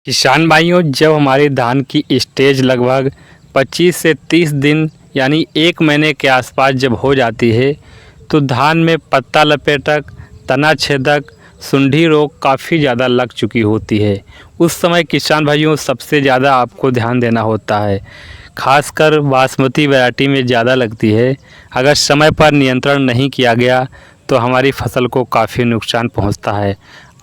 किसान भाइयों, जब हमारी धान की स्टेज लगभग 25 से 30 दिन यानी 1 महीने के आसपास जब हो जाती है तो धान में पत्ता लपेटक, तना छेदक, सुंडी रोग काफ़ी ज़्यादा लग चुकी होती है। उस समय किसान भाइयों सबसे ज़्यादा आपको ध्यान देना होता है। खासकर बासमती वैरायटी में ज़्यादा लगती है। अगर समय पर नियंत्रण नहीं किया गया तो हमारी फसल को काफ़ी नुकसान पहुंचता है।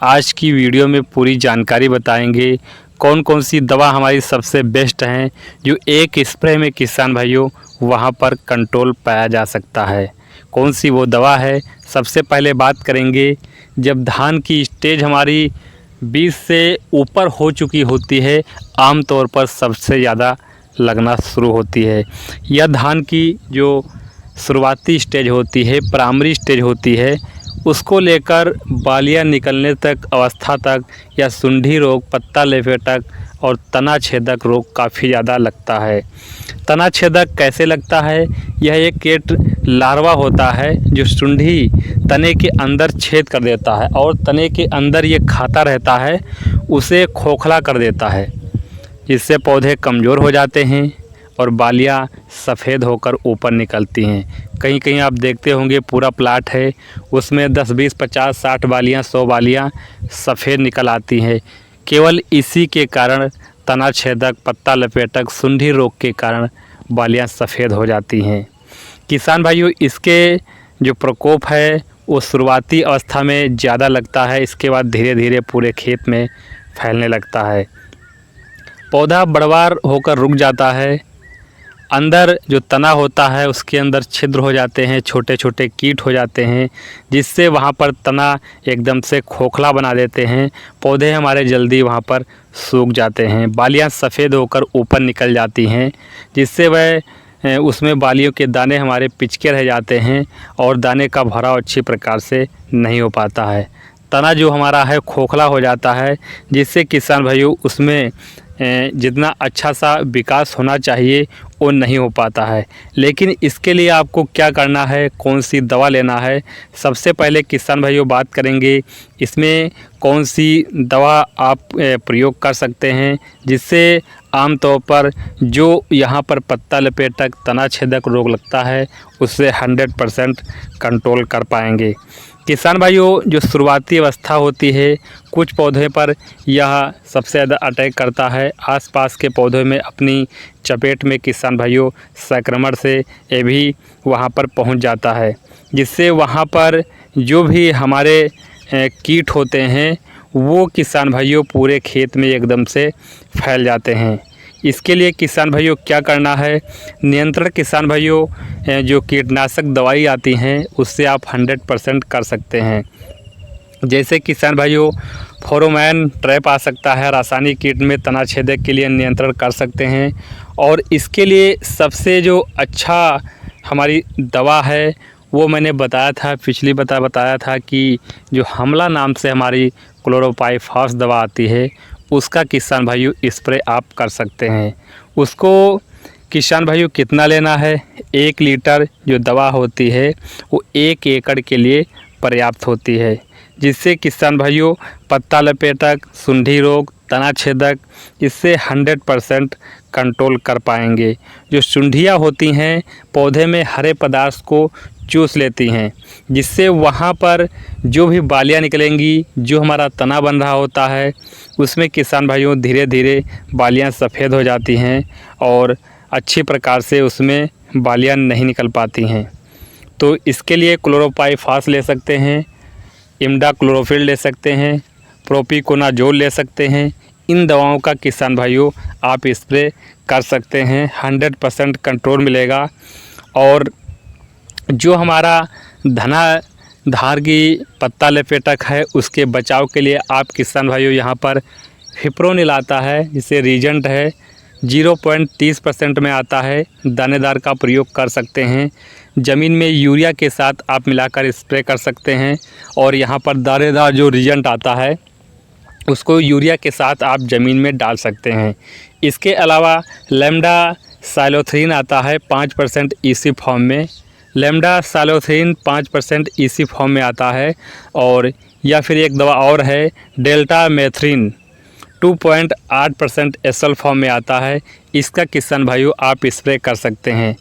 आज की वीडियो में पूरी जानकारी बताएंगे कौन कौन सी दवा हमारी सबसे बेस्ट हैं जो एक स्प्रे में किसान भाइयों वहां पर कंट्रोल पाया जा सकता है। कौन सी वो दवा है, सबसे पहले बात करेंगे। जब धान की स्टेज हमारी 20 से ऊपर हो चुकी होती है, आमतौर पर सबसे ज़्यादा लगना शुरू होती है। यह धान की जो शुरुआती स्टेज होती है, प्राइमरी स्टेज होती है, उसको लेकर बालियां निकलने तक अवस्था तक या सुंडी रोग, पत्ता लपेटक और तना छेदक रोग काफ़ी ज़्यादा लगता है। तना छेदक कैसे लगता है? यह एक कीट लार्वा होता है जो सुंडी तने के अंदर छेद कर देता है और तने के अंदर ये खाता रहता है, उसे खोखला कर देता है, जिससे पौधे कमज़ोर हो जाते हैं और बालियां सफ़ेद होकर ऊपर निकलती हैं। कहीं कहीं आप देखते होंगे पूरा प्लाट है, उसमें 10, 20, 50, 60 बालियां, 100 बालियां सफ़ेद निकल आती हैं। केवल इसी के कारण तना छेदक, पत्ता लपेटक, सुंडी रोग के कारण बालियां सफ़ेद हो जाती हैं। किसान भाइयों, इसके जो प्रकोप है वो शुरुआती अवस्था में ज़्यादा लगता है, इसके बाद धीरे धीरे पूरे खेत में फैलने लगता है। पौधा बड़वार होकर रुक जाता है, अंदर जो तना होता है उसके अंदर छिद्र हो जाते हैं, छोटे छोटे कीट हो जाते हैं, जिससे वहाँ पर तना एकदम से खोखला बना देते हैं। पौधे हमारे जल्दी वहाँ पर सूख जाते हैं, बालियाँ सफ़ेद होकर ऊपर निकल जाती हैं, जिससे वह उसमें बालियों के दाने हमारे पिचके रह जाते हैं और दाने का भराव अच्छी प्रकार से नहीं हो पाता है। तना जो हमारा है खोखला हो जाता है, जिससे किसान भाइयों उसमें जितना अच्छा सा विकास होना चाहिए वो नहीं हो पाता है। लेकिन इसके लिए आपको क्या करना है, कौन सी दवा लेना है? सबसे पहले किसान भाइयों बात करेंगे इसमें कौन सी दवा आप प्रयोग कर सकते हैं, जिससे आमतौर पर जो यहाँ पर पत्ता लपेटक, तना छेदक रोग लगता है उससे 100% कंट्रोल कर पाएंगे। किसान भाइयों, जो शुरुआती अवस्था होती है, कुछ पौधे पर यह सबसे ज़्यादा अटैक करता है। आसपास के पौधों में अपनी चपेट में किसान भाइयों संक्रमण से ये भी वहाँ पर पहुँच जाता है, जिससे वहाँ पर जो भी हमारे कीट होते हैं वो किसान भाइयों पूरे खेत में एकदम से फैल जाते हैं। इसके लिए किसान भाइयों क्या करना है? नियंत्रण किसान भाइयों जो कीटनाशक दवाई आती हैं उससे आप 100% कर सकते हैं। जैसे किसान भाइयों फेरोमोन ट्रैप आ सकता है, रासायनिक कीट में तना छेदक के लिए नियंत्रण कर सकते हैं। और इसके लिए सबसे जो अच्छा हमारी दवा है वो मैंने बताया था, पिछली बताया था कि जो हमला नाम से हमारी क्लोरोपाइरिफॉस दवा आती है, उसका किसान भाइयों स्प्रे आप कर सकते हैं। उसको किसान भाइयों कितना लेना है? 1 लीटर जो दवा होती है वो 1 एकड़ के लिए पर्याप्त होती है, जिससे किसान भाइयों पत्ता लपेटक, सुंडी रोग, तना छेदक इससे 100% कंट्रोल कर पाएंगे। जो सुंडियाँ होती हैं पौधे में हरे पदार्थ को चूस लेती हैं, जिससे वहाँ पर जो भी बालियाँ निकलेंगी, जो हमारा तना बन रहा होता है उसमें किसान भाइयों धीरे धीरे बालियाँ सफ़ेद हो जाती हैं और अच्छी प्रकार से उसमें बालियाँ नहीं निकल पाती हैं। तो इसके लिए क्लोरोपाइरिफॉस ले सकते हैं, इमिडाक्लोप्रिड ले सकते हैं, प्रोपिकोनाजोल ले सकते हैं। इन दवाओं का किसान भाइयों आप स्प्रे कर सकते हैं, 100% कंट्रोल मिलेगा। और जो हमारा धार की पत्ता लपेटक है उसके बचाव के लिए आप किसान भाइयों यहाँ पर फिप्रोनिल आता है, जिसे रीजेंट है, 0.30% में आता है, दानेदार का प्रयोग कर सकते हैं। ज़मीन में यूरिया के साथ आप मिलाकर स्प्रे कर सकते हैं। और यहाँ पर दानेदार जो रीजेंट आता है उसको यूरिया के साथ आप ज़मीन में डाल सकते हैं। इसके अलावा लेम्डासाइलोथ्रीन आता है 5% ईसी फॉर्म में, लेम्डासाइलोथ्रीन 5% ईसी फॉर्म में आता है। और या फिर एक दवा और है डेल्टामेथ्रिन 2.8% एसएल फॉर्म में आता है। इसका किसान भाइयों आप स्प्रे कर सकते हैं।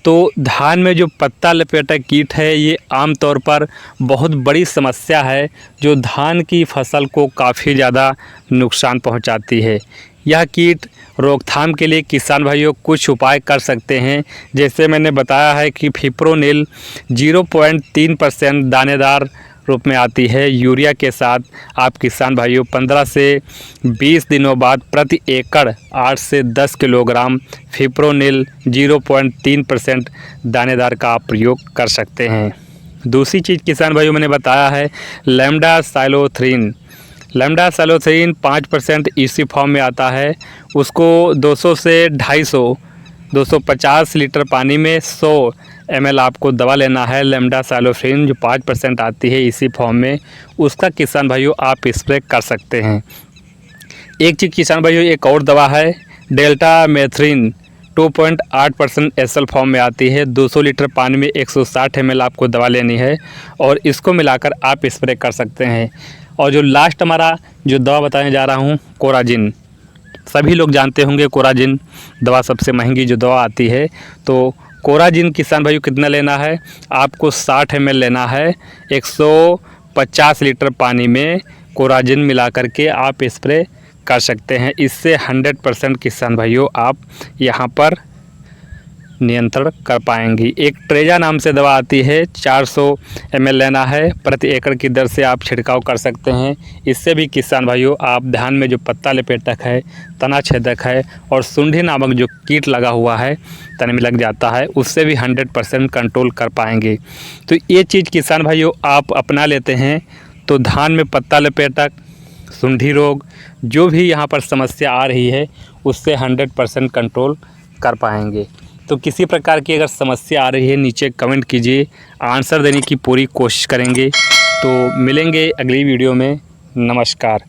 तो धान में जो पत्ता लपेटक कीट है ये आमतौर पर बहुत बड़ी समस्या है, जो धान की फसल को काफ़ी ज़्यादा नुकसान पहुंचाती है। यह कीट रोकथाम के लिए किसान भाइयों कुछ उपाय कर सकते हैं। जैसे मैंने बताया है कि फिप्रोनिल 0.3% दानेदार रूप में आती है। यूरिया के साथ आप किसान भाइयों 15 से 20 दिनों बाद प्रति एकड़ 8 से 10 किलोग्राम फिप्रोनिल 0.3% दानेदार का आप प्रयोग कर सकते हैं। दूसरी चीज़ किसान भाइयों मैंने बताया है लैम्डासाइलोथ्रीन। लैम्डासाइलोथ्रीन 5% इसी फॉर्म में आता है। उसको 200 से 250 लीटर पानी में 100 ml आपको दवा लेना है। लैम्डासाइलोथ्रीन जो 5% आती है इसी फॉर्म में, उसका किसान भाइयों आप स्प्रे कर सकते हैं। एक चीज़ किसान भाइयों एक और दवा है डेल्टामेथ्रिन 2.8% एसएल फॉर्म में आती है। 200 लीटर पानी में 160 ml आपको दवा लेनी है और इसको मिलाकर आप स्प्रे कर सकते हैं। और जो लास्ट हमारा जो दवा बताने जा रहा हूँ कोराजिन, सभी लोग जानते होंगे कोराजिन दवा सबसे महंगी जो दवा आती है। तो कोराजिन किसान भाइयों कितना लेना है, आपको 60 ml लेना है। 150 लीटर पानी में कोराजिन मिला करके आप स्प्रे कर सकते हैं। इससे 100% किसान भाइयों आप यहाँ पर नियंत्रण कर पाएंगी। एक ट्रेजा नाम से दवा आती है, 400 ml लेना है। प्रति एकड़ की दर से आप छिड़काव कर सकते हैं। इससे भी किसान भाइयों आप धान में जो पत्ता लपेटक है, तना छेदक है और सुंडी नामक जो कीट लगा हुआ है तने में लग जाता है, उससे भी 100% कंट्रोल कर पाएंगे। तो ये चीज़ किसान भाइयों आप अपना लेते हैं तो धान में पत्ता लपेटक, सुंडी रोग, जो भी यहाँ पर समस्या आ रही है उससे 100% कंट्रोल कर पाएंगे। तो किसी प्रकार की अगर समस्या आ रही है नीचे कमेंट कीजिए, आंसर देने की पूरी कोशिश करेंगे। तो मिलेंगे अगली वीडियो में। नमस्कार।